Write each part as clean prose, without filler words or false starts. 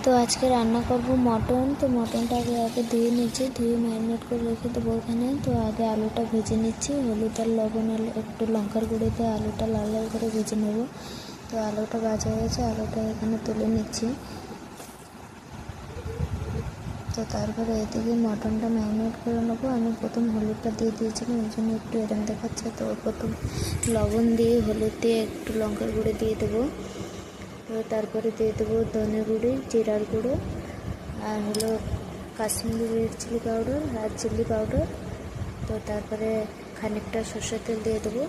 তো আজকে রান্না করব মটন। তো মটনটা আগে ধুয়ে নিচ্ছি, ধুয়ে ম্যারিনেট করে রেখে দেবো ওখানে। তো আগে আলুটা ভেজে নিচ্ছি, হলুদ আর লবণ আর একটু লঙ্কার গুঁড়ো দিয়ে আলুটা লাল লাল করে ভেজে নেব। তো আলুটা ভাজা হয়ে গেছে, আলুটা এখানে তুলে নিচ্ছি। তো তারপরে এদিকে মটনটা ম্যারিনেট করে নেবো। আমি প্রথম হলুদটা দিয়ে দিয়েছিলাম, ওই জন্য একটু এরম দেখাচ্ছে। তো প্রথম লবণ দিয়ে হলুদ দিয়ে একটু লঙ্কার গুঁড়ো দিয়ে দেবো। তো তারপরে দিয়ে দেবো ধনে গুঁড়ি, জিরার গুঁড়ো, আর হলো কাশ্মীরি রেড চিলি পাউডার আর চিলি পাউডার। তো তারপরে খানিকটা সর্ষের তেল দিয়ে দেবো,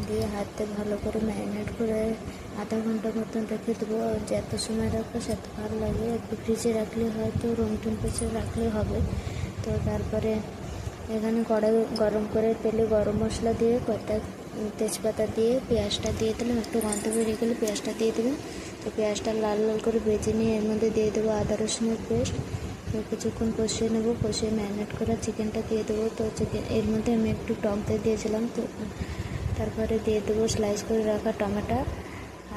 দিয়ে হাতে ভালো করে ম্যারিনেট করে আধা ঘন্টা মতন রেখে দেবো। যত সময় রাখবো সেত ভালো লাগে। একটু ফ্রিজে রাখলে হয়তো রুম টেম্পারেচার রাখলে হবে। তো তারপরে এখানে কড়াই গরম করে তেলে গরম মশলা দিয়ে কয়েকটা তেজপাতা দিয়ে পেঁয়াজটা দিয়ে দিলাম। একটু গন্ধ বেরিয়ে গেলে পেঁয়াজটা দিয়ে দেবেন। তো পেঁয়াজটা লাল লাল করে ভেজে নিয়ে এর মধ্যে দিয়ে দেবো আদা রসুনের পেস্ট। তো কিছুক্ষণ কষিয়ে নেবো, কষিয়ে ম্যারিনেট করা চিকেনটা দিয়ে দেবো। তো চিকেন এর মধ্যে আমি একটু টক দই দিয়েছিলাম। তো তারপরে দিয়ে দেবো স্লাইস করে রাখা টমেটো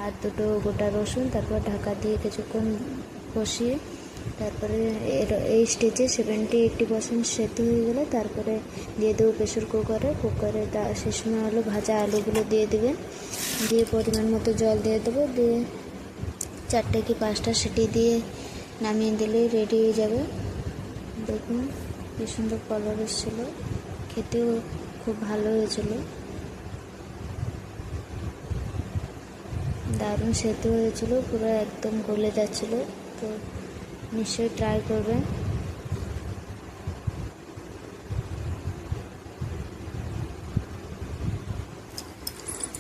আর দুটো গোটা রসুন। তারপর ঢাকা দিয়ে কিছুক্ষণ কষিয়ে তারপরে এই স্টেজে 70-80% সেদ্ধ হয়ে গেলে তারপরে দিয়ে দেবো প্রেশার কুকারে সে সময় হলো ভাজা আলুগুলো দিয়ে দেবেন, দিয়ে পরিমাণ মতো জল দিয়ে দেবো। দিয়ে 4 কি 5টা সিটি দিয়ে নামিয়ে দিলেই রেডি হয়ে যাবে। দেখুন কি সুন্দর কালার এসেছিলো, খেতেও খুব ভালো হয়েছিল, দারুণ সেদ্ধ হয়েছিল, পুরো একদম গলে যাচ্ছিলো। তো নিশ্চয়ই ট্রাই করবেন।